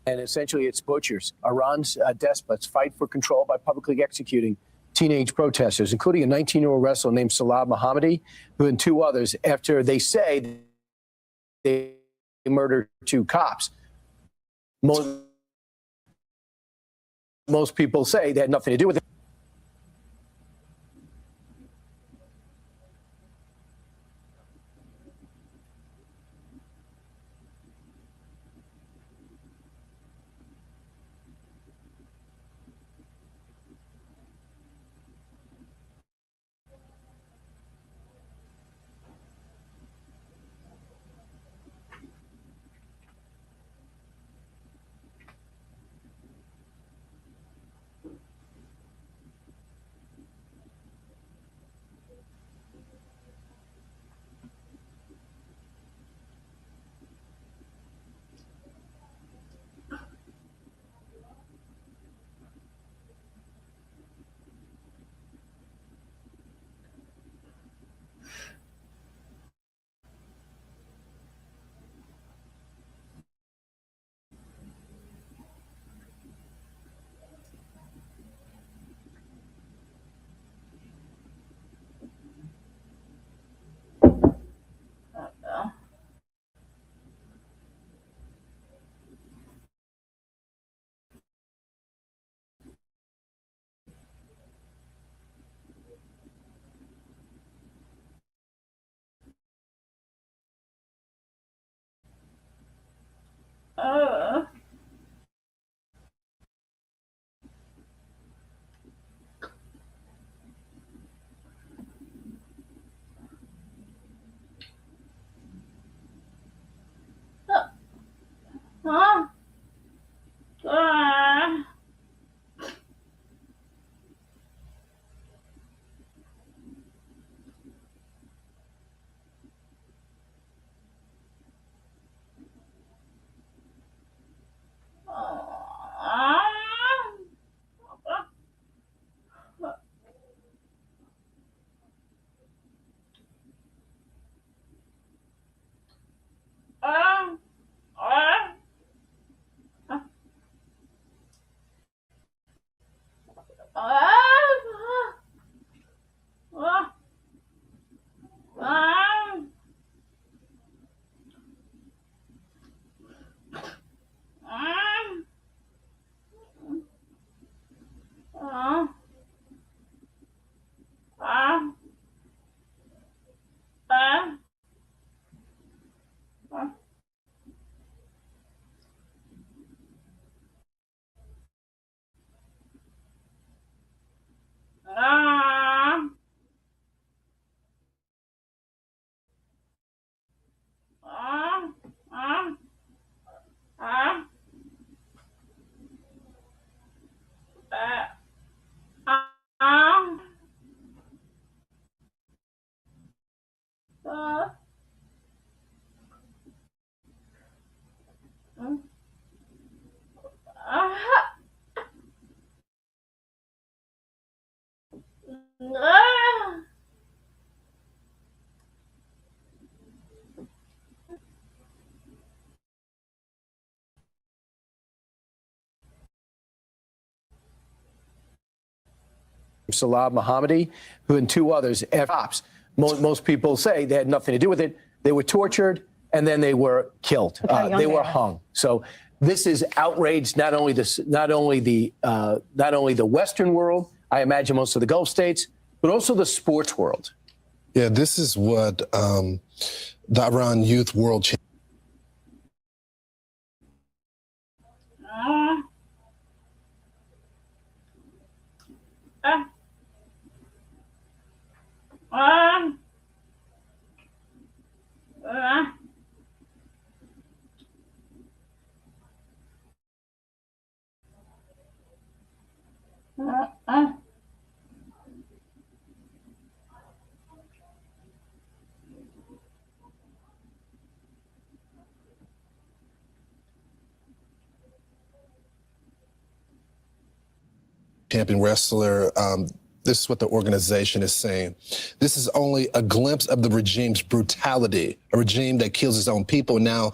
And essentially, it's butchers. Iran's despots fight for control by publicly executing teenage protesters, including a 19-year-old wrestler named Salah Mohammadi, who and two others, after they say they murdered two cops. Most people say they had nothing to do with it. Salah Mohammadi, who and two others, cops. Most people say they had nothing to do with it. They were tortured and then they were killed. They were hung. So this is outrage. Not only the Western world, I imagine most of the Gulf states, but also the sports world. Yeah, this is what the Iran Youth World Championship. Champion wrestler. This is what the organization is saying. This is only a glimpse of the regime's brutality, a regime that kills its own people. Now,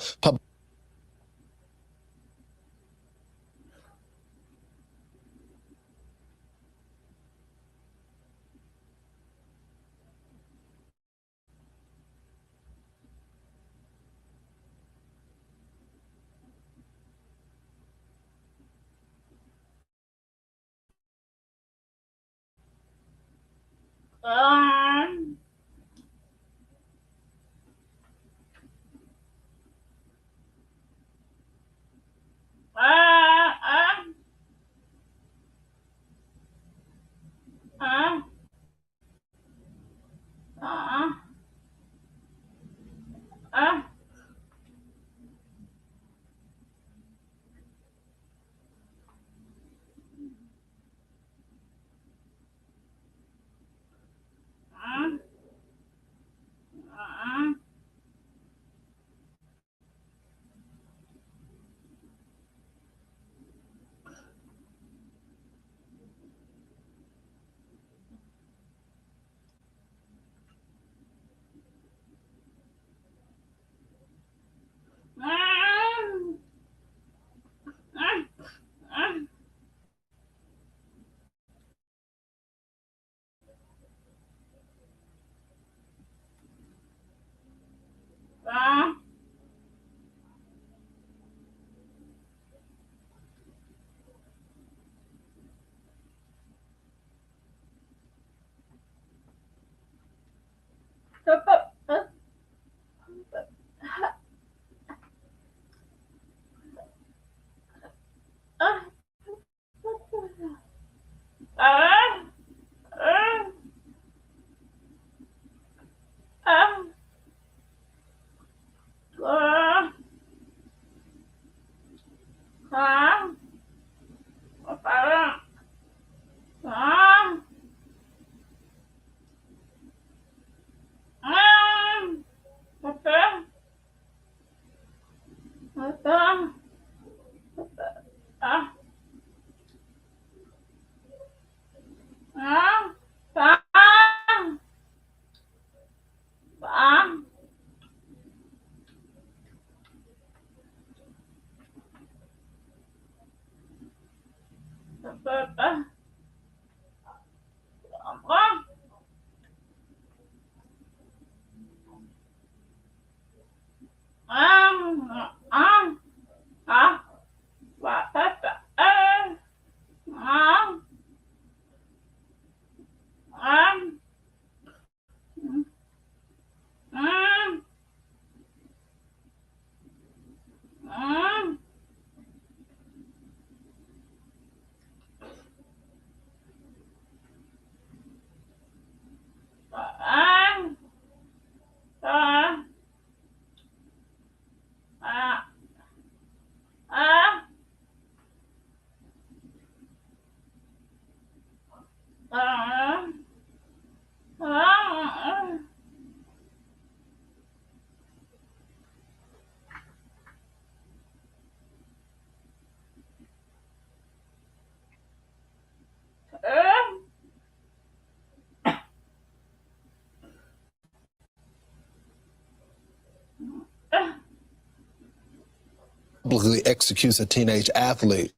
Publicly executes a teenage athlete.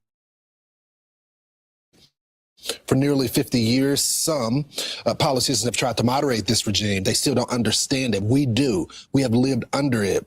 For nearly 50 years, some politicians have tried to moderate this regime. They still don't understand it. We do. We have lived under it.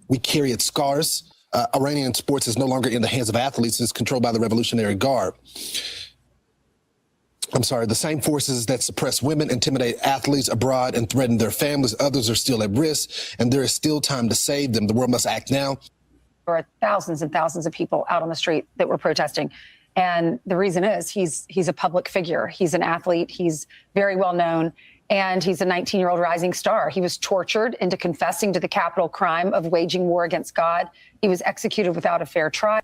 We carry its scars. Iranian sports is no longer in the hands of athletes. It's controlled by the Revolutionary Guard. I'm sorry, the same forces that suppress women, intimidate athletes abroad, and threaten their families. Others are still at risk, and there is still time to save them. The world must act now. There are thousands and thousands of people out on the street that were protesting. And the reason is he's a public figure. He's an athlete. He's very well known. And he's a 19-year-old rising star. He was tortured into confessing to the capital crime of waging war against God. He was executed without a fair trial.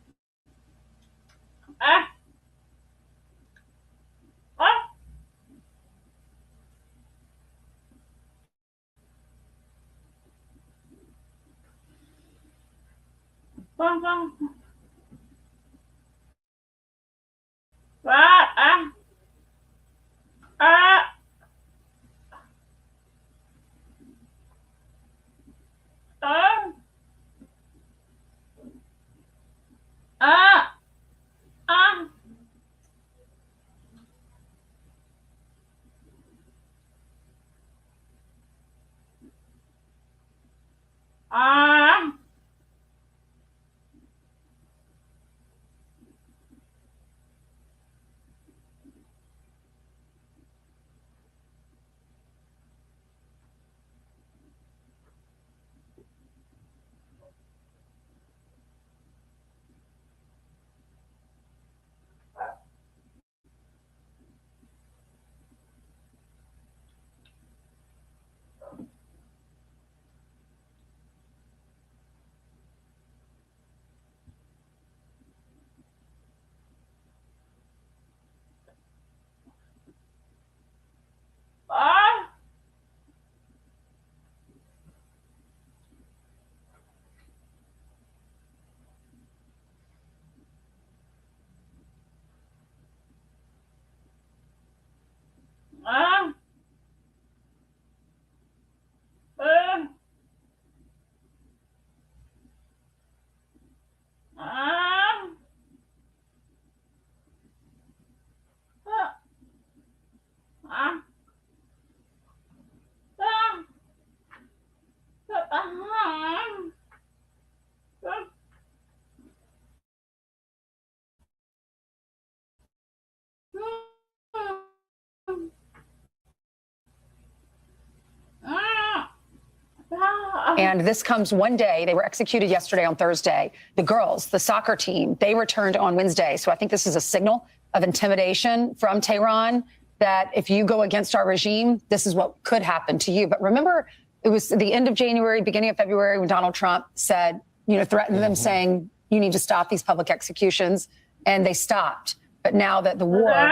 And this comes one day. They were executed yesterday on Thursday. The girls, the soccer team, they returned on Wednesday. So I think this is a signal of intimidation from Tehran that if you go against our regime, this is what could happen to you. But remember, it was the end of January, beginning of February, when Donald Trump said, threatened them saying, you need to stop these public executions. And they stopped. But now that the war...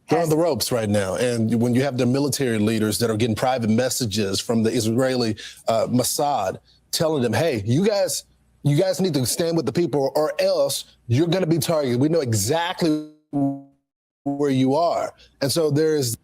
They're on the ropes right now. And when you have the military leaders that are getting private messages from the Israeli Mossad telling them, hey, you guys need to stand with the people or else you're going to be targeted. We know exactly where you are. And so there's...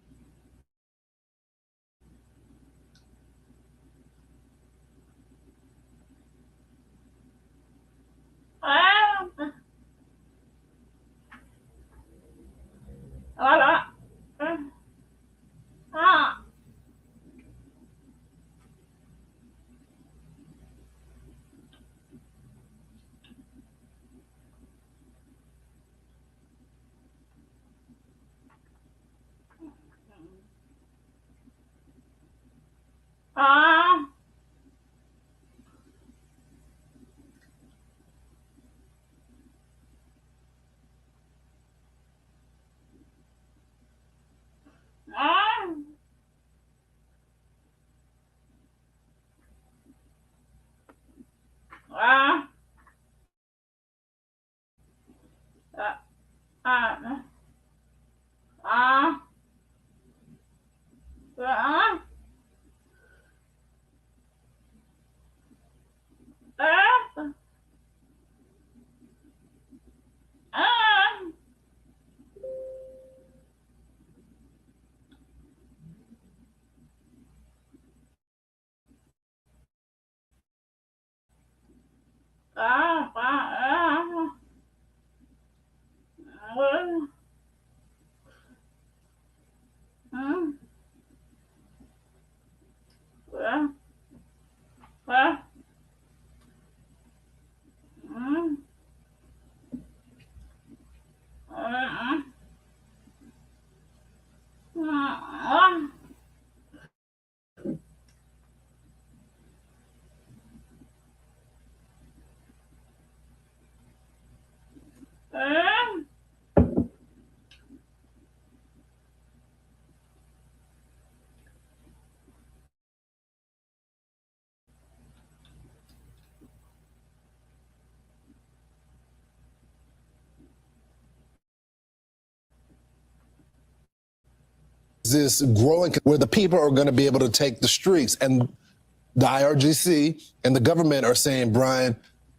this growing where the people are going to be able to take the streets. And the IRGC and the government are saying, Brian,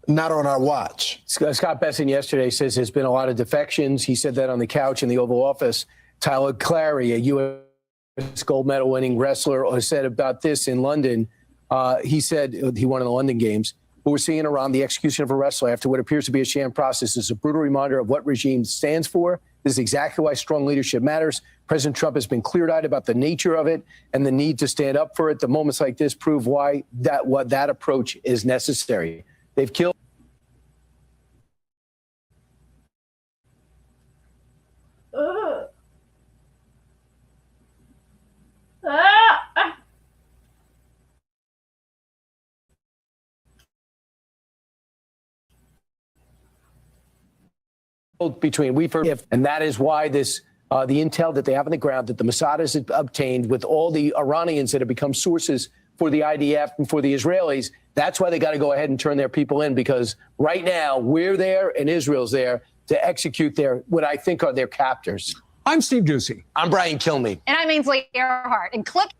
not on our watch. Scott Besson yesterday says there's been a lot of defections. He said that on the couch in the Oval Office. Tyler Clary, a U.S. gold medal winning wrestler, said about this in London. He said he won in the London Games. What we're seeing around the execution of a wrestler after what appears to be a sham process is a brutal reminder of what regime stands for. This is exactly why strong leadership matters. President Trump has been clear-eyed about the nature of it and the need to stand up for it. The moments like this prove why that approach is necessary. They've killed. Between and that is why this the intel that they have on the ground that the Mossad has obtained with all the Iranians that have become sources for the IDF and for the Israelis. That's why they got to go ahead and turn their people in, because right now we're there and Israel's there to execute their what I think are their captors. I'm Steve Doocy. I'm Brian Kilmeade. And I'm Ainsley Earhart. And click.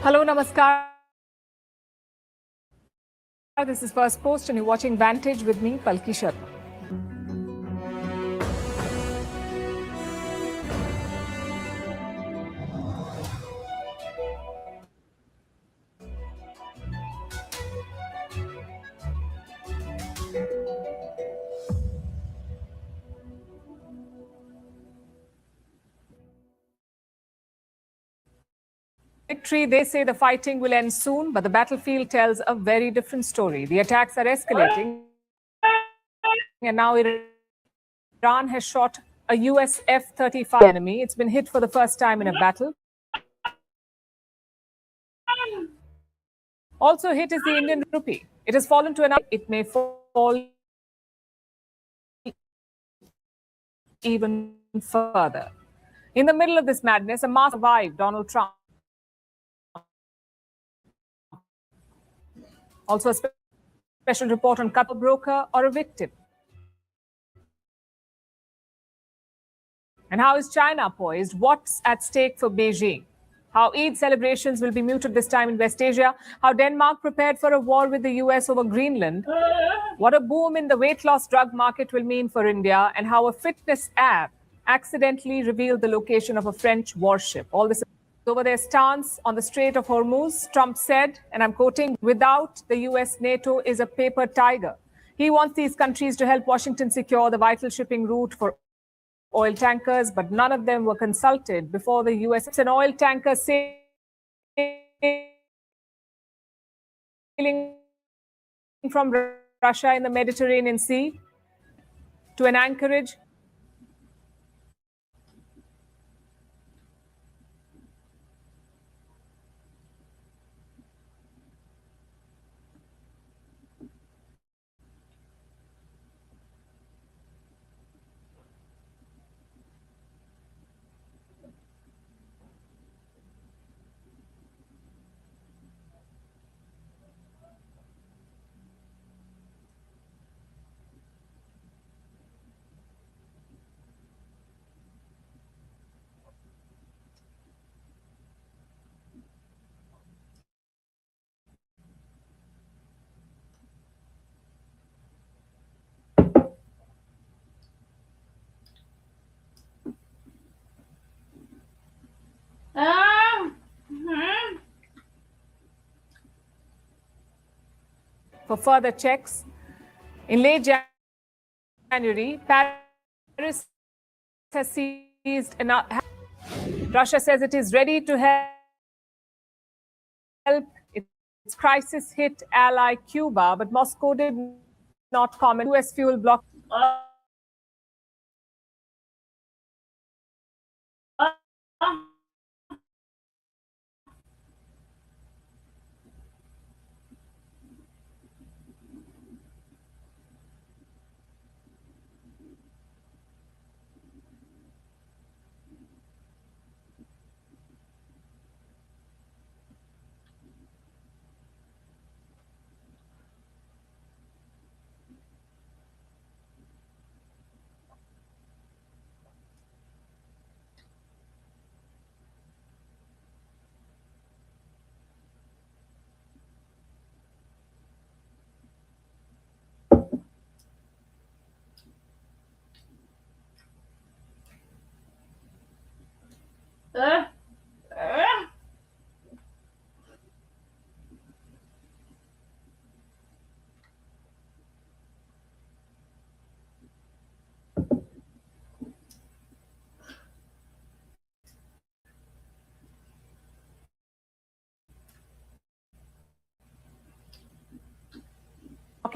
Hello, namaskar. This is First Post and you're watching Vantage with me, Palki Sharma. Victory, they say the fighting will end soon, but the battlefield tells a very different story. The attacks are escalating, and now Iran has shot a US F-35 enemy. It's been hit for the first time in a battle. Also hit is the Indian rupee. It has fallen to it may fall even further. In the middle of this madness, a mass survived Donald Trump. Also a special report on Qatar broker or a victim. And how is China poised? What's at stake for Beijing? How Eid celebrations will be muted this time in West Asia. How Denmark prepared for a war with the US over Greenland. What a boom in the weight loss drug market will mean for India. And how a fitness app accidentally revealed the location of a French warship. All this over their stance on the Strait of Hormuz. Trump said, and I'm quoting, without the US, NATO is a paper tiger. He wants these countries to help Washington secure the vital shipping route for oil tankers, but none of them were consulted before the US. It's an oil tanker sailing from Russia in the Mediterranean Sea to an anchorage. For further checks. In late January, Paris has seized Russia says it is ready to help its crisis-hit ally Cuba, but Moscow did not comment. U.S. fuel block.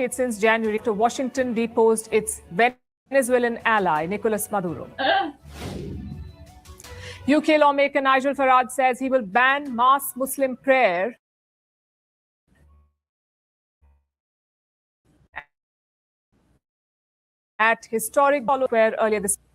Since January, to Washington deposed its Venezuelan ally, Nicolas Maduro. UK lawmaker Nigel Farage says he will ban mass Muslim prayer at historic Square earlier this week.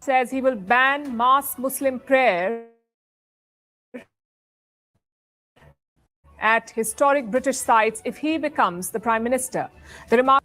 Says he will ban mass Muslim prayer at historic British sites if he becomes the Prime Minister. The remark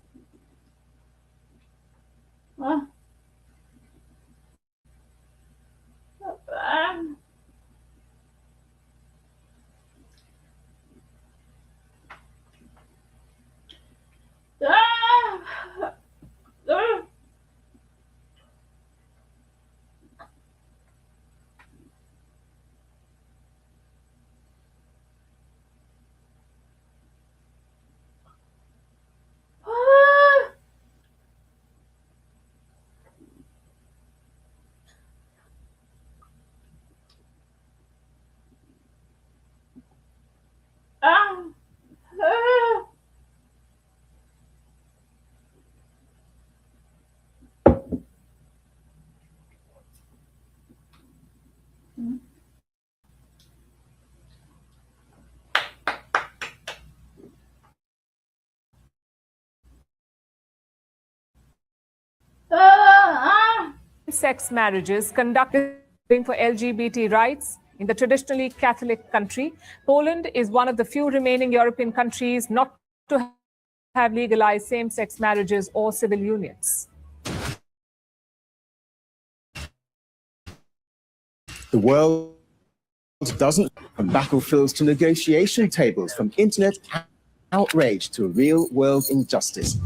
same-sex marriages conducted for LGBT rights in the traditionally Catholic country. Poland is one of the few remaining European countries not to have legalized same-sex marriages or civil unions. The world doesn't, from battlefields to negotiation tables, from internet outrage to real-world injustice.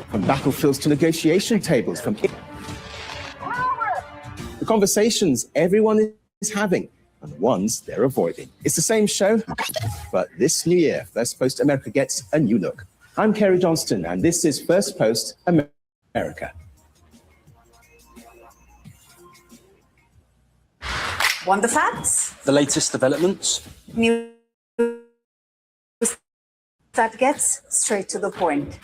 From battlefields to negotiation tables, from the conversations everyone is having and the ones they're avoiding. It's the same show, but this new year, First Post America gets a new look. I'm Kerry Johnston, and this is First Post America. Want the facts? The latest developments. News that gets straight to the point.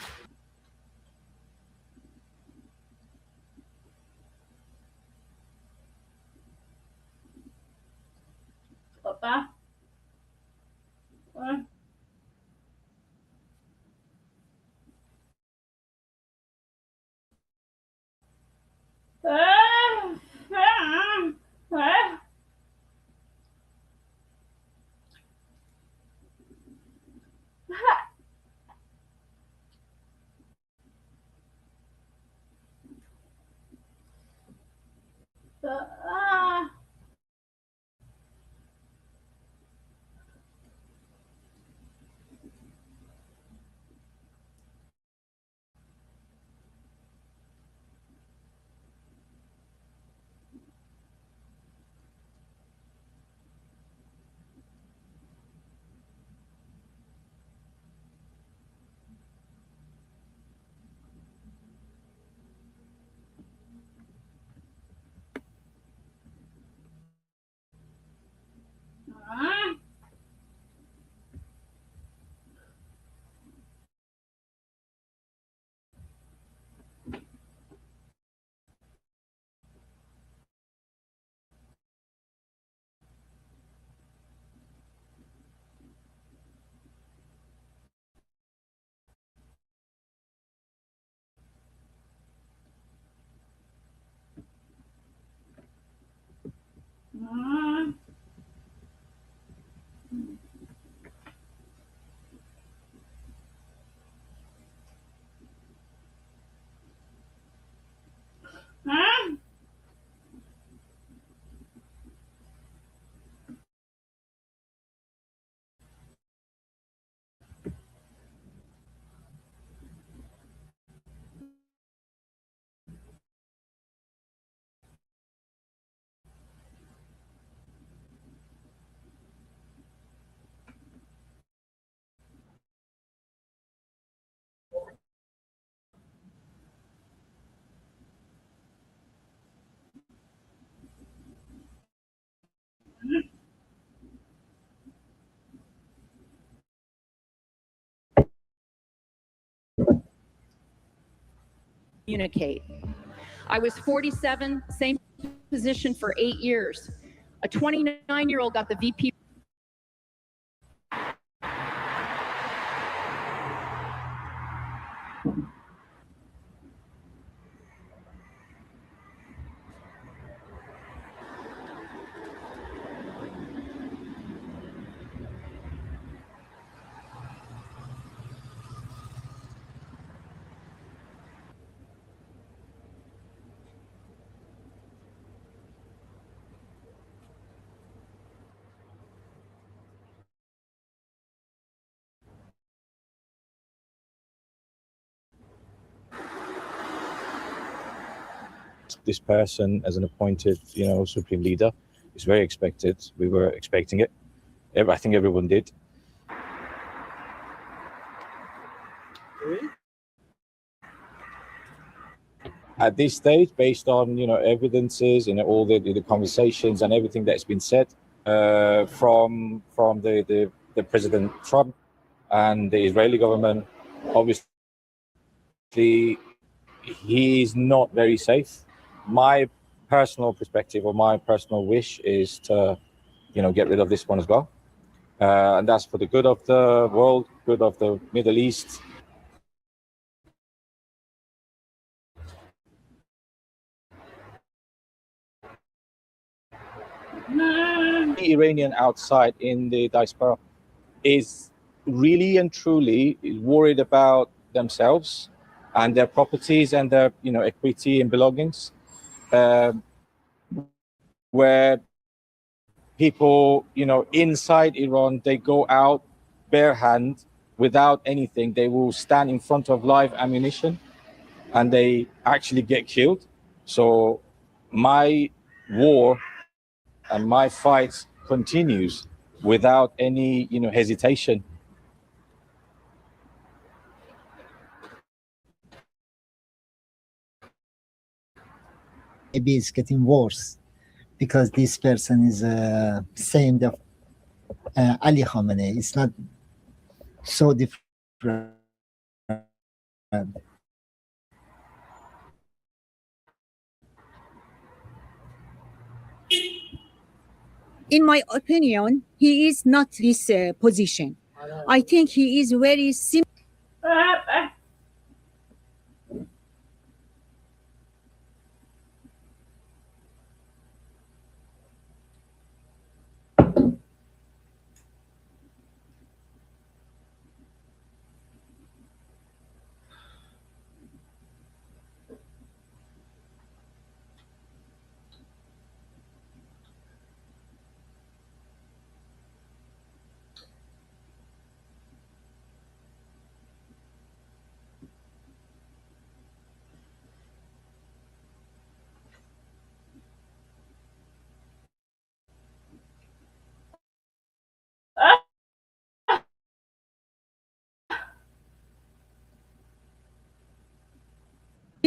communicate. I was 47, same position for 8 years. A 29-year-old got the VP. This person as an appointed, supreme leader is very expected. We were expecting it. I think everyone did. At this stage, based on evidences, all the conversations and everything that's been said from the President Trump and the Israeli government, obviously he is not very safe. My personal perspective or my personal wish is to, get rid of this one as well. And that's for the good of the world, good of the Middle East. The Iranian outside in the diaspora is really and truly worried about themselves and their properties and their, equity and belongings. Where people, inside Iran, they go out bare hand without anything. They will stand in front of live ammunition and they actually get killed. So my war and my fight continues without any, hesitation. Maybe it's getting worse because this person is saying that Ali Khamenei. It's not so different. In my opinion, he is not this position. I think he is very simple.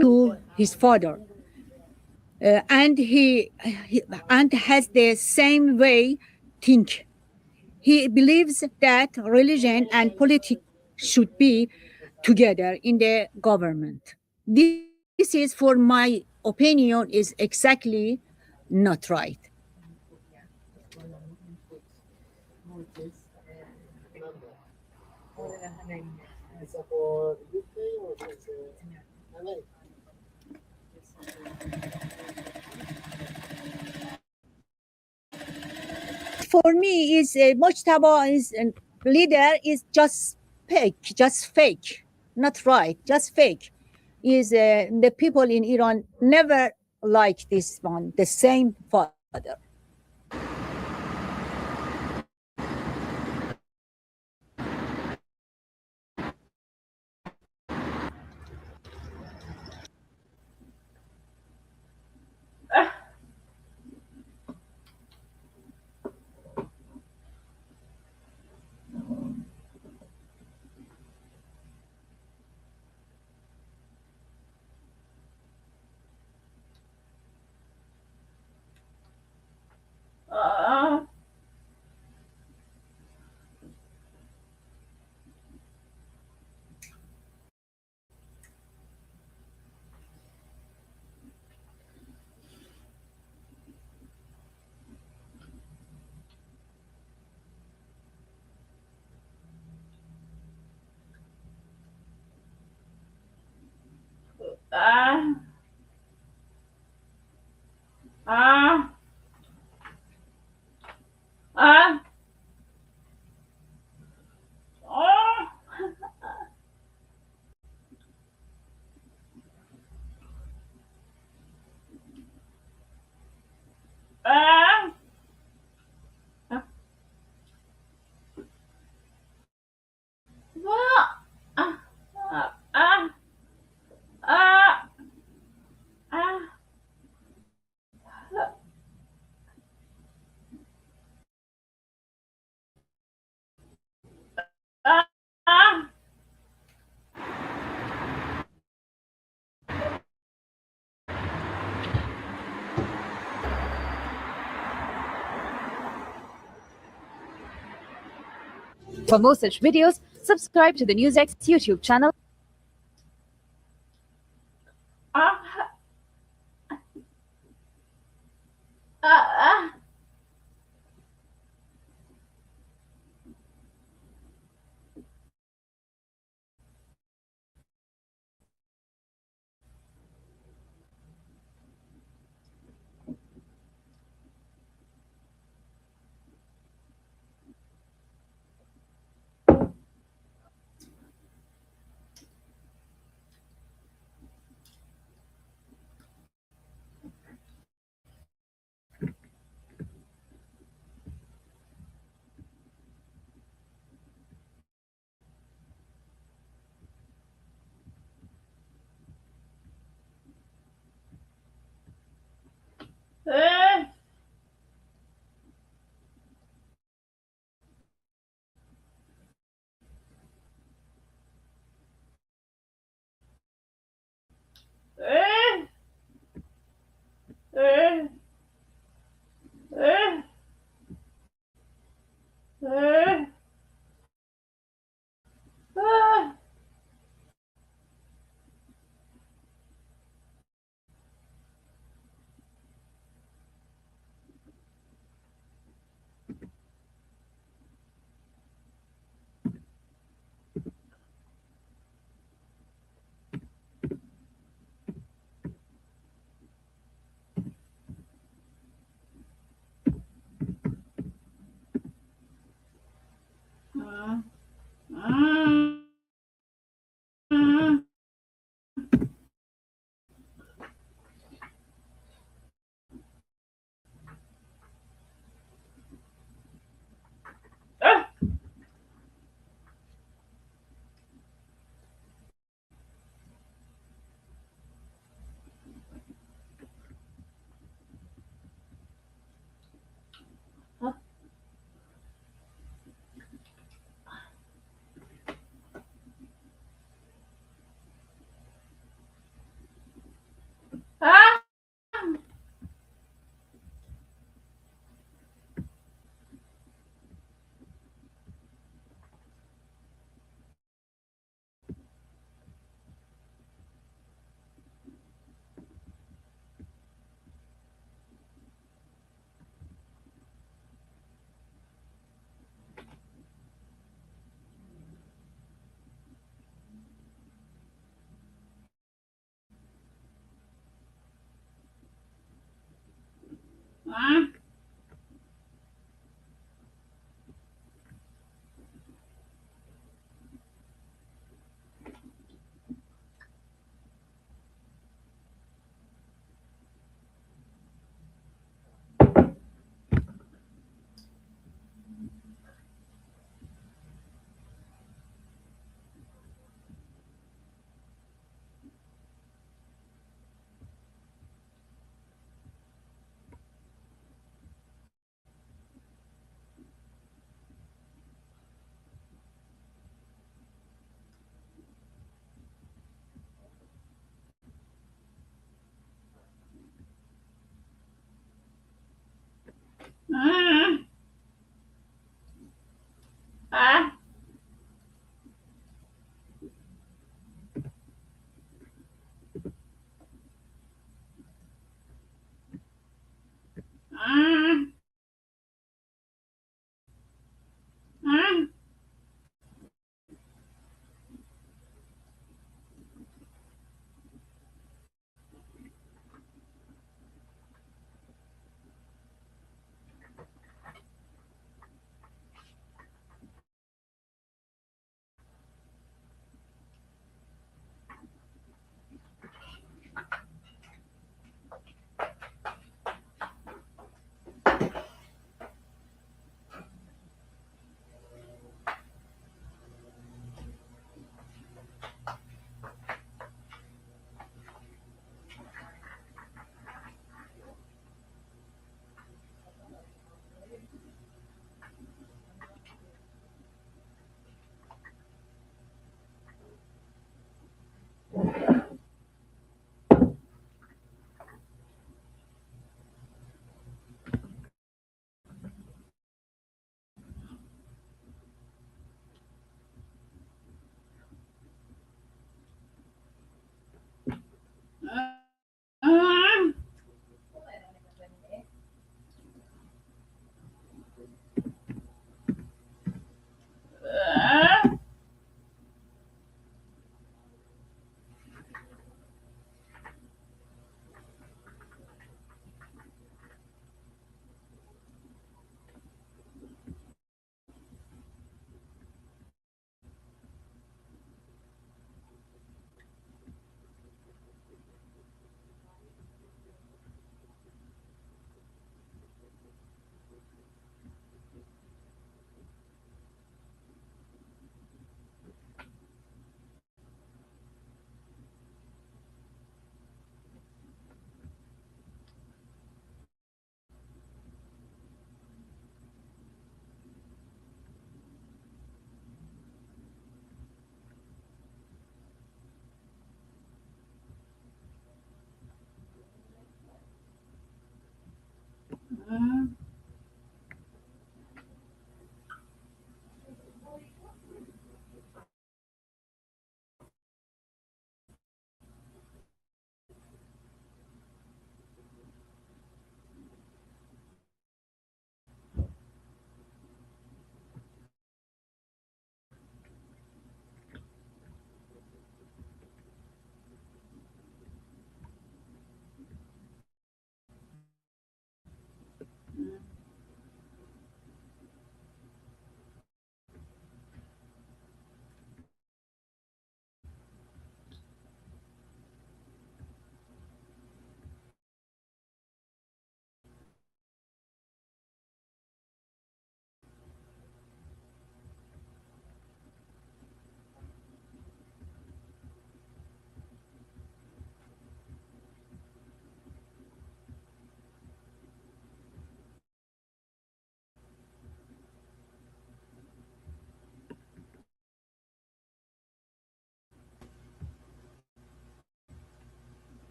To his father, and he and has the same way think. He believes that religion and politics should be together in the government. This is, for my opinion, is exactly not right. For me, is Mojtaba is leader is just fake, not right, just fake. Is the people in Iran never like this one, the same father. For more such videos, subscribe to the NewsX YouTube channel.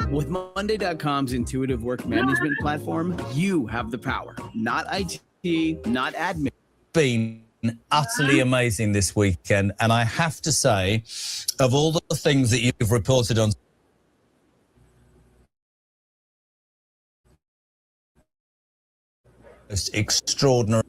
With Monday.com's intuitive work management platform, you have the power, not IT, not admin. Been utterly amazing this weekend, and I have to say, of all the things that you've reported on, most extraordinary.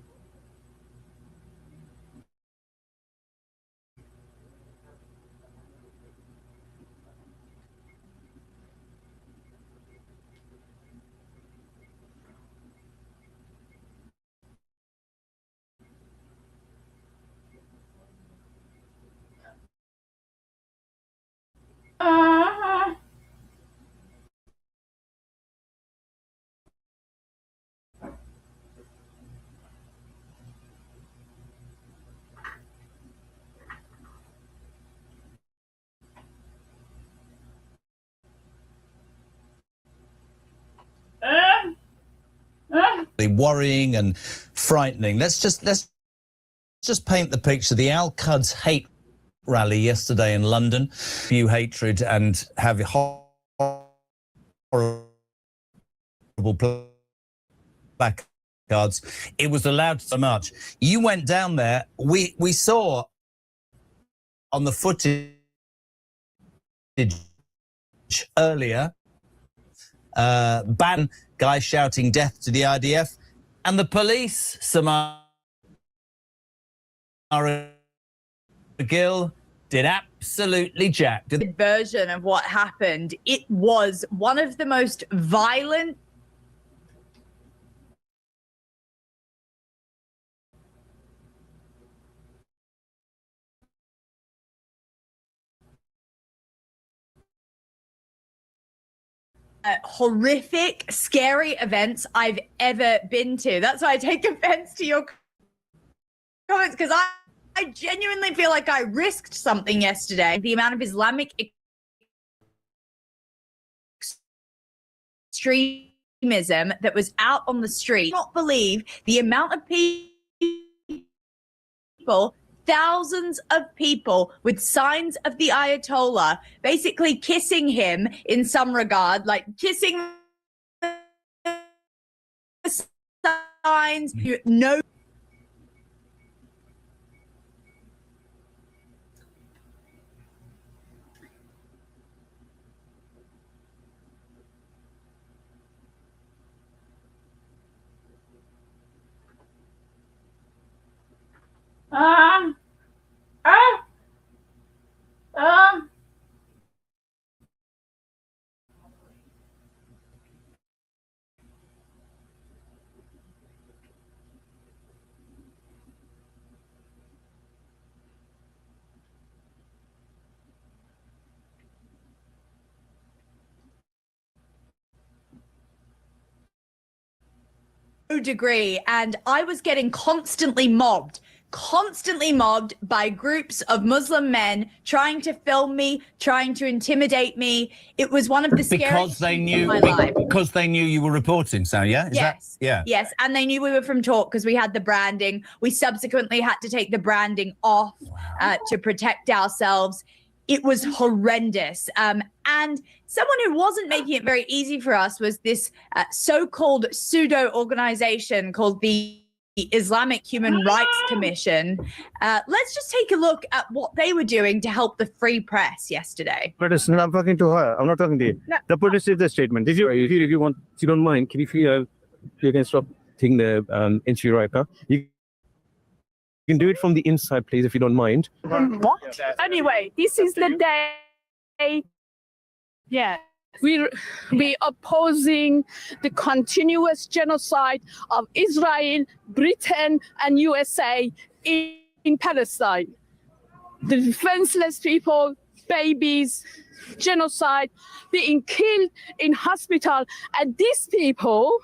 Worrying and frightening. Let's just paint the picture. The Al-Quds hate rally yesterday in London. View hatred and have horrible placards. It was allowed so much. You went down there. We saw on the footage earlier ban guy shouting death to the IDF, and the police, Samara Gill, did absolutely jack. Version of what happened. It was one of the most violent horrific, scary events I've ever been to. That's why I take offense to your comments, because I genuinely feel like I risked something yesterday. The amount of Islamic extremism that was out on the street. I cannot believe the amount of people, thousands of people with signs of the Ayatollah, basically kissing him in some regard, like kissing signs, no. Degree, and I was getting constantly mobbed by groups of Muslim men trying to film me, trying to intimidate me. It was one of the scariest things in my life. Because they knew you were reporting, so yeah? Yes. Yes, and they knew we were from Talk because we had the branding. We subsequently had to take the branding off to protect ourselves. It was horrendous. And someone who wasn't making it very easy for us was this so-called pseudo organization called the Islamic Human Rights Commission. Let's just take a look at what they were doing to help the free press yesterday. Protestant, I'm talking to her. I'm not talking to you. No. The protest is the statement. If you want, if you don't mind, can you can stop taking the interview right now? You can do it from the inside, please, if you don't mind. What? Anyway, this is the day. Yeah. We opposing the continuous genocide of Israel, Britain, and USA in Palestine. The defenseless people, babies, genocide, being killed in hospital, and these people,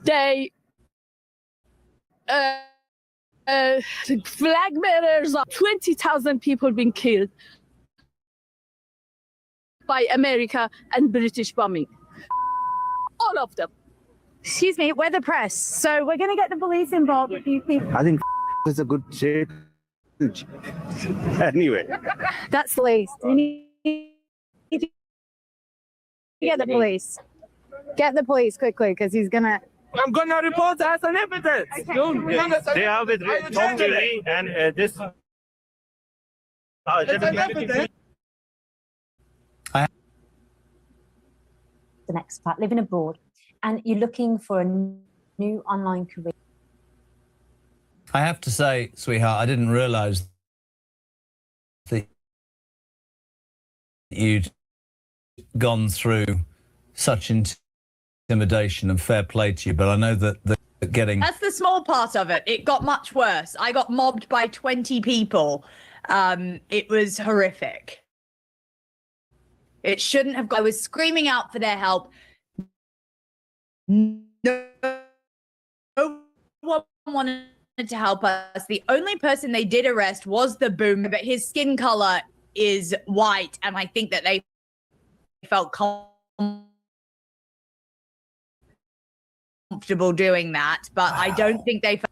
they flag bearers of 20,000 people being killed by America and British bombing. All of them. Excuse me, we're the press, so we're going to get the police involved if you think. I think is a good shade. Anyway. That's the least. We need to get the police. Get the police quickly, because he's going to... I'm going to report as an evidence. Okay. They have it. Talk to me and this... The next part, living abroad, and you're looking for a new online career. I have to say, sweetheart, I didn't realise that you'd gone through such intimidation, and fair play to you, but I know that getting... That's the small part of it. It got much worse. I got mobbed by 20 people. It was horrific. It shouldn't have. I was screaming out for their help. No one wanted to help us. The only person they did arrest was the boomer, but his skin color is white, and I think that they felt comfortable doing that, but I don't think they felt...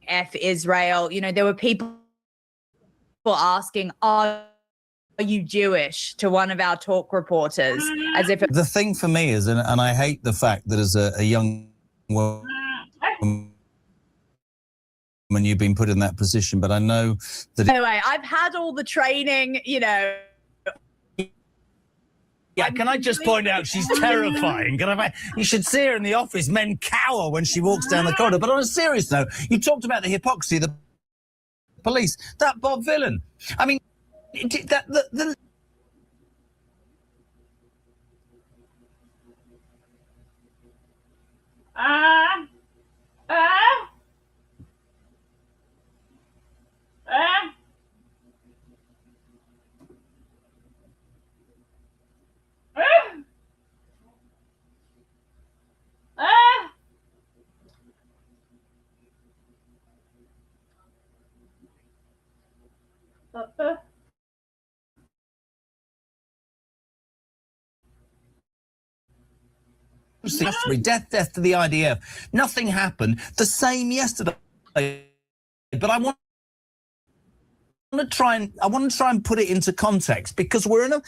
F Israel. You know, there were people asking, are you Jewish, to one of our talk reporters, as if The thing for me is, and I hate the fact that as a young woman you've been put in that position, but I know that... Anyway, I've had all the training, you know. Yeah, can I just point out she's terrifying? You should see her in the office. Men cower when she walks down the corridor. But on a serious note, you talked about the hypocrisy of the police. That Bob Villain. I mean, the death to the IDF. Nothing happened. The same yesterday. But I want to try and put it into context, because we're in a...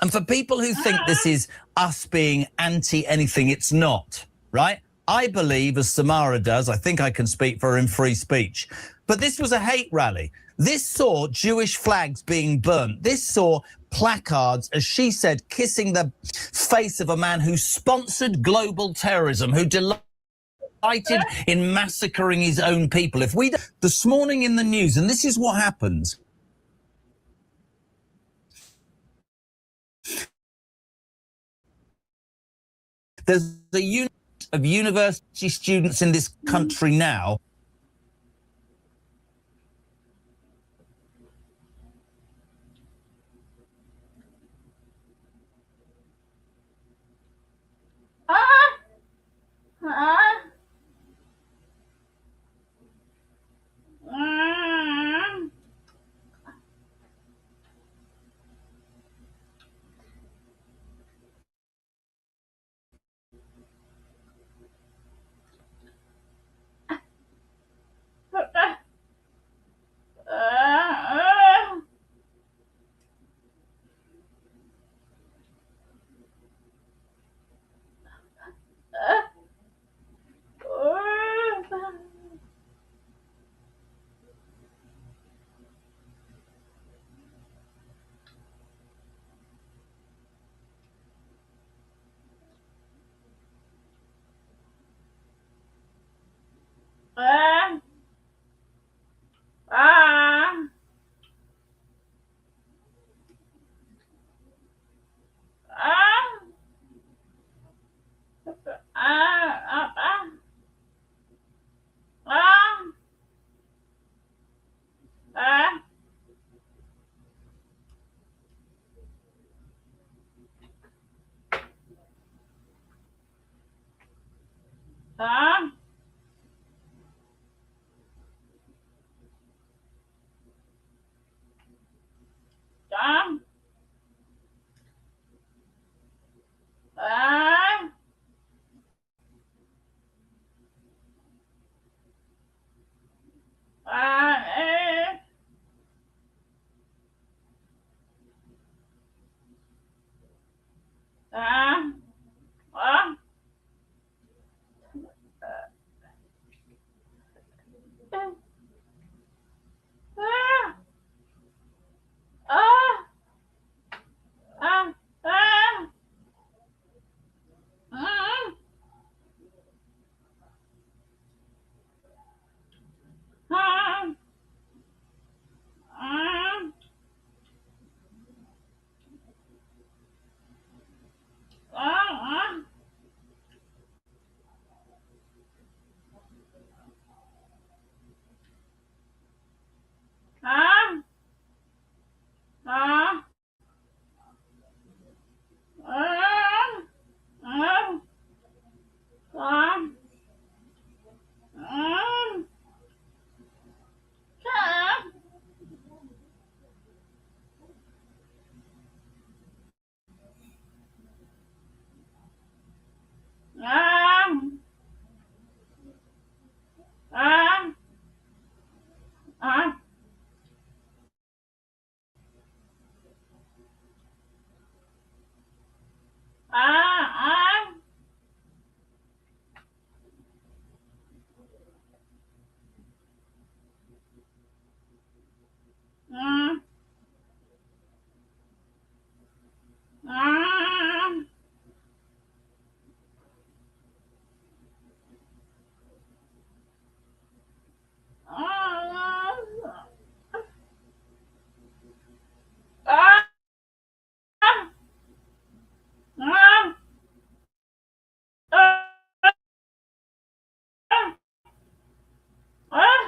And for people who think this is us being anti-anything, it's not, right? I believe, as Samara does, I think I can speak for her in free speech. But this was a hate rally. This saw Jewish flags being burnt. This saw placards, as she said, kissing the face of a man who sponsored global terrorism, who delighted in massacring his own people. If we this morning in the news, and this is what happens. There's a unit of university students in this country now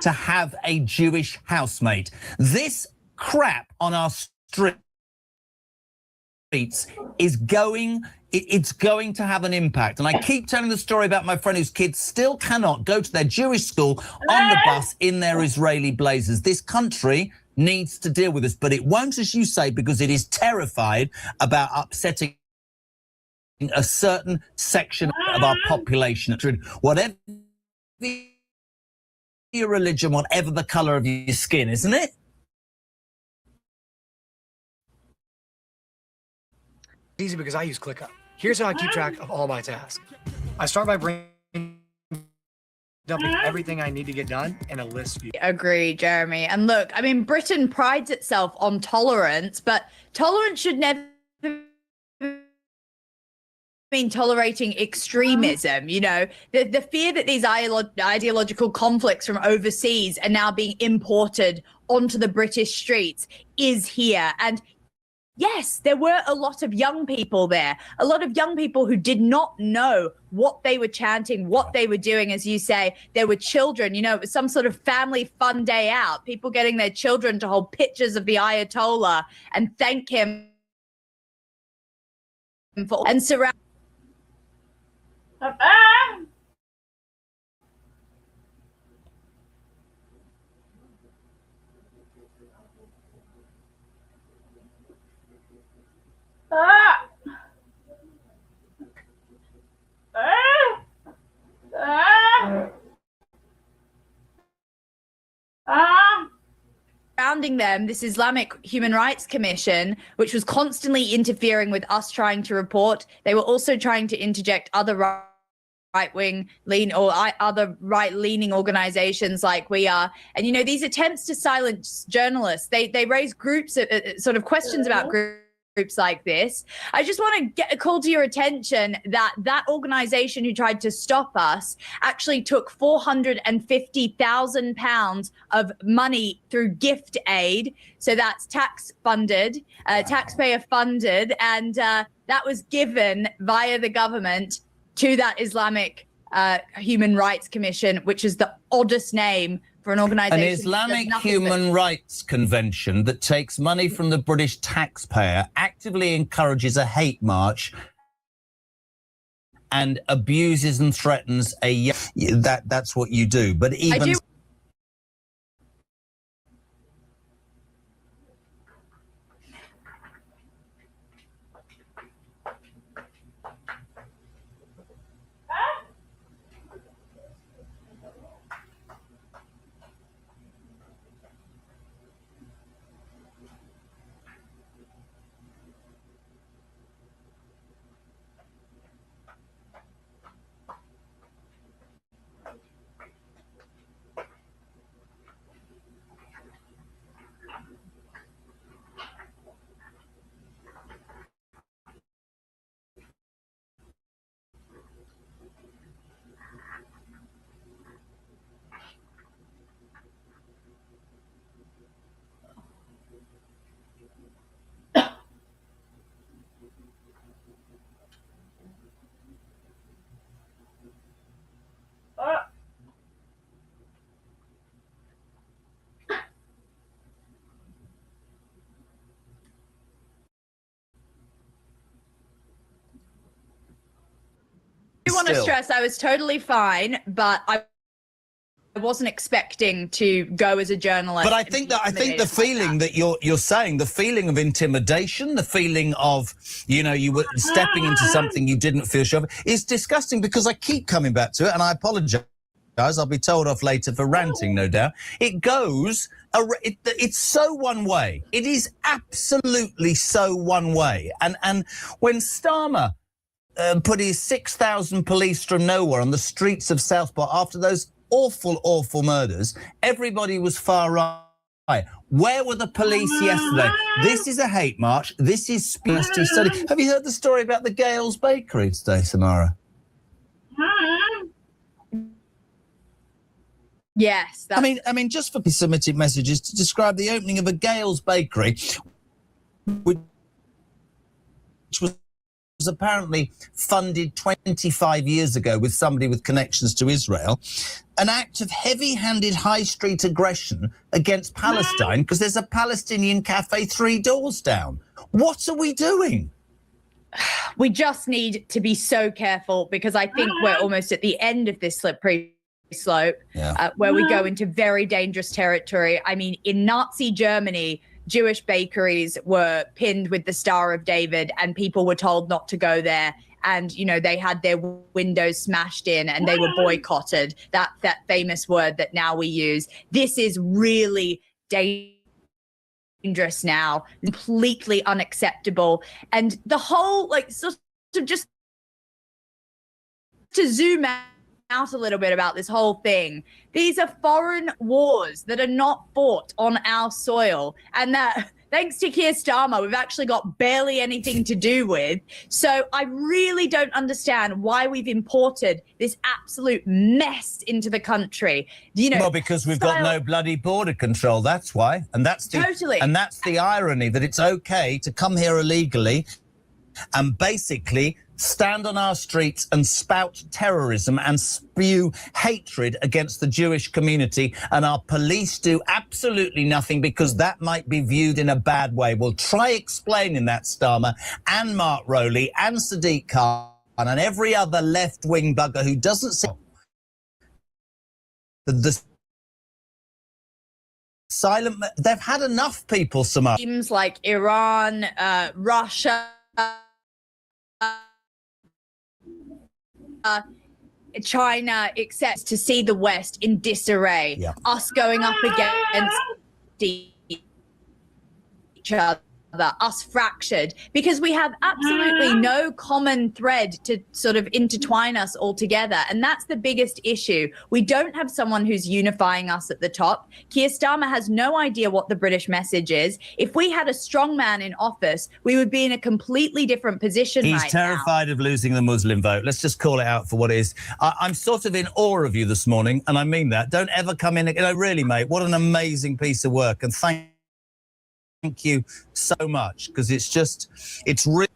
to have a Jewish housemate. This crap on our streets is it's going to have an impact. And I keep telling the story about my friend whose kids still cannot go to their Jewish school on the bus in their Israeli blazers. This country needs to deal with this, but it won't, as you say, because it is terrified about upsetting a certain section of our population. Whatever your religion, whatever the color of your skin, isn't it? Easy because I use ClickUp. Here's how I keep track of all my tasks. I start by bringing dumping everything I need to get done in a list view. Agree, Jeremy. And look, I mean, Britain prides itself on tolerance, but tolerance should never mean tolerating extremism. You know, the fear that these ideological conflicts from overseas are now being imported onto the British streets is here. And yes, there were a lot of young people there, a lot of young people who did not know what they were chanting, what they were doing. As you say, there were children, you know, it was some sort of family fun day out, people getting their children to hold pictures of the Ayatollah and thank him for and surround. Surrounding them, this Islamic Human Rights Commission, which was constantly interfering with us trying to report. They were also trying to interject other right-wing other right-leaning organizations like we are. And, you know, these attempts to silence journalists, they raise groups, sort of questions about groups like this. I just want to get a call to your attention that that organization who tried to stop us actually took £450,000 of money through gift aid. So that's taxpayer funded. And that was given via the government to that Islamic Human Rights Commission, which is the oddest name for an organization. An Islamic Human Rights Convention that takes money from the British taxpayer, actively encourages a hate march and abuses and threatens that's what you do. But even I want to stress I was totally fine, but I wasn't expecting to go as a journalist. But I think the feeling that you're saying, the feeling of intimidation, the feeling of, you know, you were stepping into something you didn't feel sure of, is disgusting, because I keep coming back to it, and I apologize. I'll be told off later for ranting, no doubt. It goes, it's so one way. It is absolutely so one way. And when Starmer put his 6,000 police from nowhere on the streets of Southport after those awful, awful murders, everybody was far right. Where were the police yesterday? This is a hate march. This is spicy study. Have you heard the story about the Gales Bakery today, Samara? Yes. I mean, just for submitted messages to describe the opening of a Gales Bakery, which was apparently funded 25 years ago with somebody with connections to Israel, an act of heavy-handed high street aggression against Palestine because there's a Palestinian cafe 3 doors down. What are we doing? We just need to be so careful, because I think we're almost at the end of this slippery slope where we go into very dangerous territory. I mean, in Nazi Germany, Jewish bakeries were pinned with the Star of David and people were told not to go there. And, you know, they had their windows smashed in and they were boycotted. That famous word that now we use. This is really dangerous now, completely unacceptable. And the whole, like, sort of just to zoom out a little bit about this whole thing. These are foreign wars that are not fought on our soil, and that thanks to Keir Starmer, we've actually got barely anything to do with. So I really don't understand why we've imported this absolute mess into the country. You know, well, because we've got no bloody border control. That's why, and that's the irony, that it's okay to come here illegally and basically stand on our streets and spout terrorism and spew hatred against the Jewish community, and our police do absolutely nothing because that might be viewed in a bad way. Well, try explaining that, Starmer and Mark Rowley and Sadiq Khan and every other left-wing bugger who doesn't see the silent. They've had enough people, Samar. Teams like Iran, Russia, China, etc., to see the West in disarray, us going up against each other, us fractured, because we have absolutely no common thread to sort of intertwine us all together. And that's the biggest issue. We don't have someone who's unifying us at the top. Keir Starmer has no idea what the British message is. If we had a strong man in office, we would be in a completely different position right now. He's terrified of losing the Muslim vote. Let's just call it out for what it is. I'm sort of in awe of you this morning, and I mean that. Don't ever come in. You know, really, mate, what an amazing piece of work. And thank you so much, because it's really.